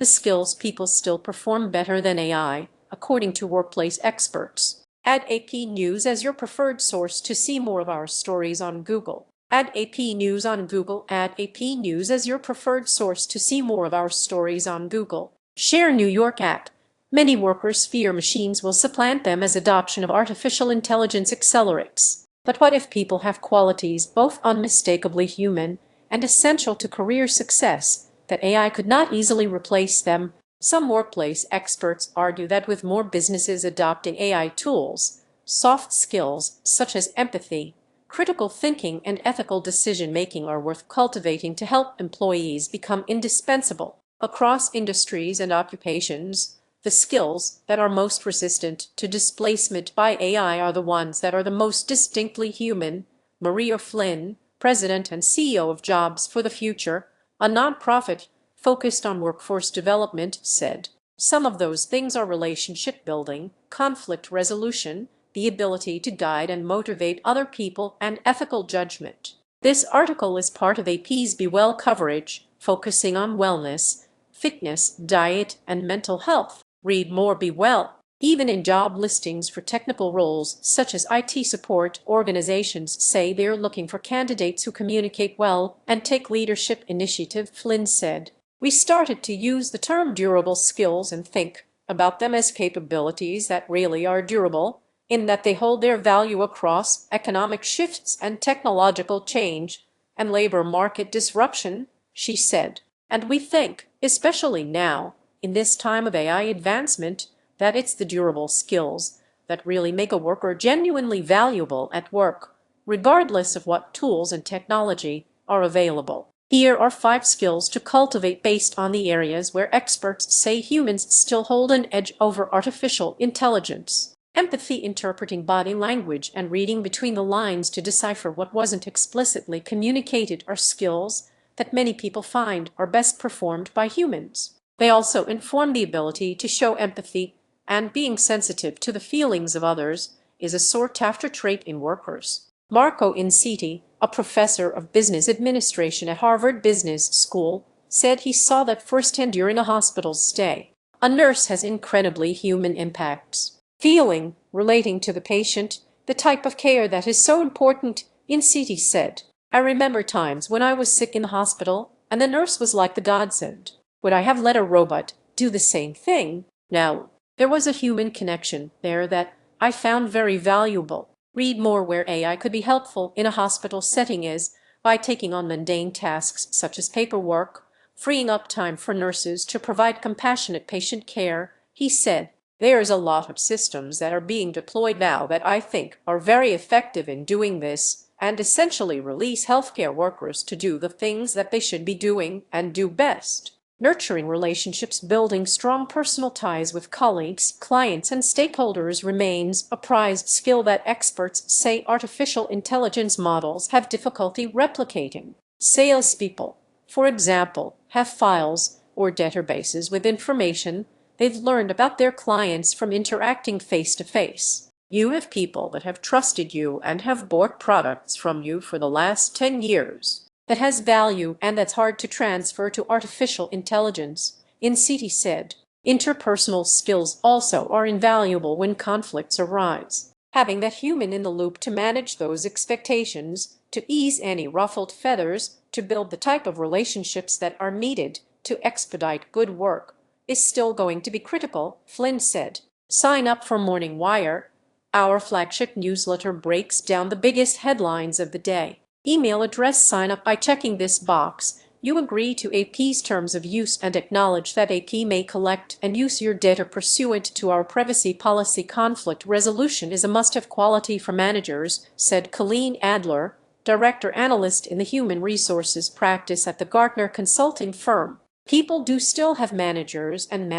the skills people still perform better than AI, according to workplace experts. Add AP News as your preferred source to see more of our stories on Google. Add AP News on Google. Add AP News as your preferred source to see more of our stories on Google. Share New York at. Many workers fear machines will supplant them as adoption of artificial intelligence accelerates. But what if people have qualities both unmistakably human and essential to career success that AI could not easily replace them? Some workplace experts argue that with more businesses adopting AI tools, soft skills such as empathy, critical thinking, and ethical decision-making are worth cultivating to help employees become indispensable. Across industries and occupations, the skills that are most resistant to displacement by AI are the ones that are the most distinctly human. Maria Flynn, President and CEO of Jobs for the Future, a nonprofit focused on workforce development, said, "Some of those things are relationship building, conflict resolution, the ability to guide and motivate other people, and ethical judgment." This article is part of AP's Be Well coverage, focusing on wellness, fitness, diet, and mental health. Read more. Be Well. Even in job listings for technical roles such as IT support, organizations say they're looking for candidates who communicate well and take leadership initiative, Flynn said. "We started to use the term durable skills and think about them as capabilities that really are durable, in that they hold their value across economic shifts and technological change and labor market disruption," she said. "And we think, especially now, in this time of AI advancement, that it's the durable skills that really make a worker genuinely valuable at work, regardless of what tools and technology are available." Here are 5 skills to cultivate based on the areas where experts say humans still hold an edge over artificial intelligence. Empathy. Interpreting body language and reading between the lines to decipher what wasn't explicitly communicated are skills that many people find are best performed by humans. They also inform the ability to show empathy, and being sensitive to the feelings of others is a sought-after trait in workers. Marco Inciti, a professor of business administration at Harvard Business School, said he saw that firsthand during a hospital stay. A nurse has incredibly human impacts. Feeling, relating to the patient, the type of care that is so important, Inciti said. "I remember times when I was sick in the hospital, and the nurse was like the godsend. Would I have let a robot do the same thing? No. There was a human connection there that I found very valuable." Read more where AI could be helpful in a hospital setting is by taking on mundane tasks such as paperwork, freeing up time for nurses to provide compassionate patient care, he said. "There's a lot of systems that are being deployed now that I think are very effective in doing this and essentially release healthcare workers to do the things that they should be doing and do best." Nurturing relationships. Building strong personal ties with colleagues, clients, and stakeholders remains a prized skill that experts say artificial intelligence models have difficulty replicating. Salespeople, for example, have files or databases with information they've learned about their clients from interacting face-to-face. You have people that have trusted you and have bought products from you for the last 10 years. That has value and that's hard to transfer to artificial intelligence, Inciti said. Interpersonal skills also are invaluable when conflicts arise. Having that human in the loop to manage those expectations, to ease any ruffled feathers, to build the type of relationships that are needed to expedite good work is still going to be critical, Flynn said. Sign up for Morning Wire. Our flagship newsletter breaks down the biggest headlines of the day. Email address. Sign up by checking this box. You agree to AP's terms of use and acknowledge that AP may collect and use your data pursuant to our privacy policy. Conflict resolution is a must-have quality for managers, said Colleen Adler, Director Analyst in the Human Resources Practice at the Gartner consulting firm. People do still have managers and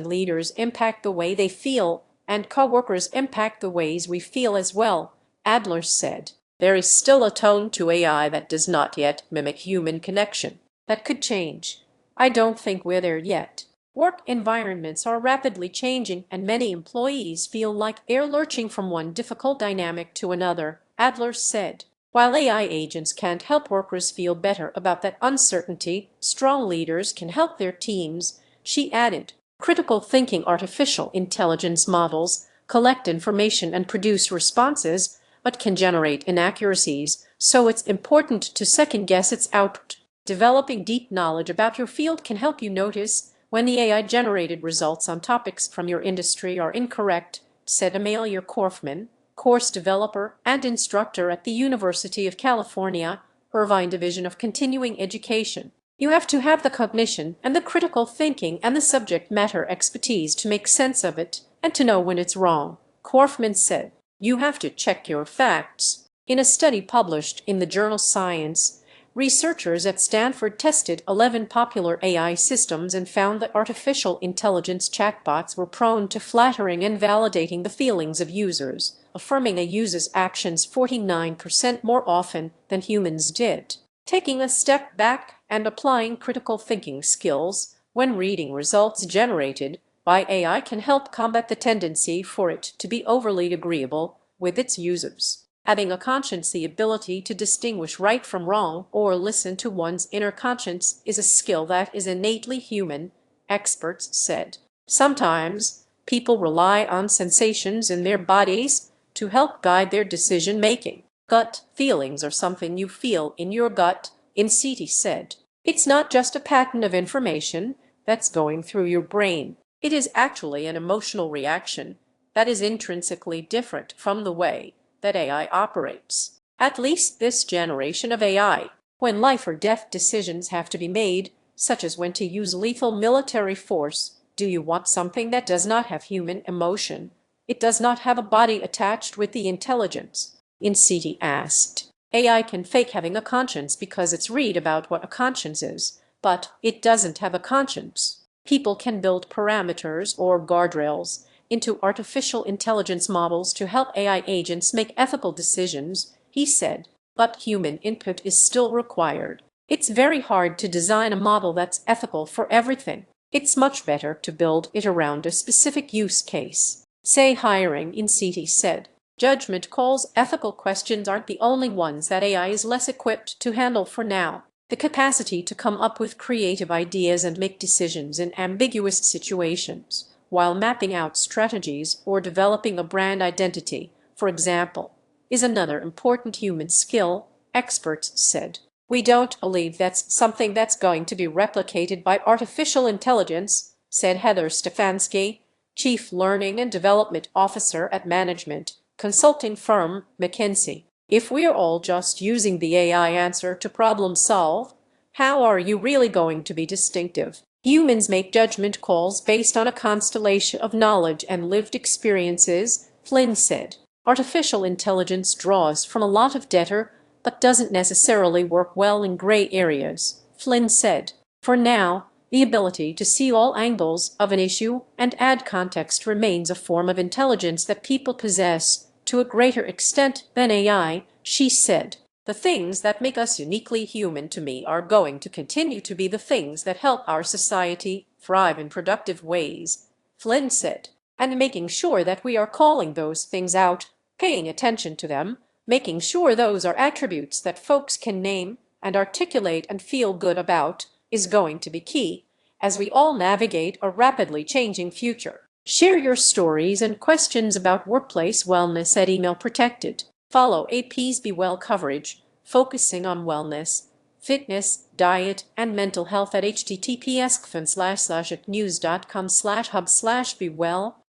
leaders impact the way they feel, and coworkers impact the ways we feel as well, Adler said. There is still a tone to AI that does not yet mimic human connection. That could change. I don't think we're there yet. Work environments are rapidly changing, and many employees feel like they're lurching from one difficult dynamic to another, Adler said. While AI agents can't help workers feel better about that uncertainty, strong leaders can help their teams She added, critical thinking artificial intelligence models collect information and produce responses, but can generate inaccuracies, so it's important to second-guess its output. Developing deep knowledge about your field can help you notice when the AI-generated results on topics from your industry are incorrect, said Amelia Korfman, course developer and instructor at the University of California, Irvine Division of Continuing Education. You have to have the cognition and the critical thinking and the subject matter expertise to make sense of it and to know when it's wrong, Korfman said. You have to check your facts. In a study published in the journal Science, researchers at Stanford tested 11 popular AI systems and found that artificial intelligence chatbots were prone to flattering and validating the feelings of users, affirming a user's actions 49% more often than humans did. Taking a step back and applying critical thinking skills when reading results generated by AI can help combat the tendency for it to be overly agreeable with its users. Having a conscience, the ability to distinguish right from wrong or listen to one's inner conscience, is a skill that is innately human, experts said. Sometimes people rely on sensations in their bodies to help guide their decision-making. Gut feelings are something you feel in your gut, Inciti said. It's not just a pattern of information that's going through your brain. It is actually an emotional reaction that is intrinsically different from the way that AI operates. At least this generation of AI, when life or death decisions have to be made, such as when to use lethal military force, do you want something that does not have human emotion? It does not have a body attached with the intelligence, Inciti asked. AI can fake having a conscience because it's read about what a conscience is, but it doesn't have a conscience. People can build parameters or guardrails into artificial intelligence models to help AI agents make ethical decisions, he said, but human input is still required. It's very hard to design a model that's ethical for everything. It's much better to build it around a specific use case. Say hiring, Inciti said. Judgment calls, ethical questions aren't the only ones that AI is less equipped to handle for now. The capacity to come up with creative ideas and make decisions in ambiguous situations, while mapping out strategies or developing a brand identity, for example, is another important human skill, experts said. We don't believe that's something that's going to be replicated by artificial intelligence, said Heather Stefanski, Chief Learning and Development Officer at management consulting firm McKinsey. If we're all just using the AI answer to problem solve, how are you really going to be distinctive? Humans make judgment calls based on a constellation of knowledge and lived experiences, Flynn said. Artificial intelligence draws from a lot of data, but doesn't necessarily work well in gray areas, Flynn said. For now, the ability to see all angles of an issue and add context remains a form of intelligence that people possess to a greater extent than AI, she said. The things that make us uniquely human to me are going to continue to be the things that help our society thrive in productive ways, Flynn said, and making sure that we are calling those things out, paying attention to them, making sure those are attributes that folks can name and articulate and feel good about, is going to be key as we all navigate a rapidly changing future. Share your stories and questions about workplace wellness at Email Protected. Follow AP's Be Well coverage, focusing on wellness, fitness, diet, and mental health at https://news.com/hub/bewell.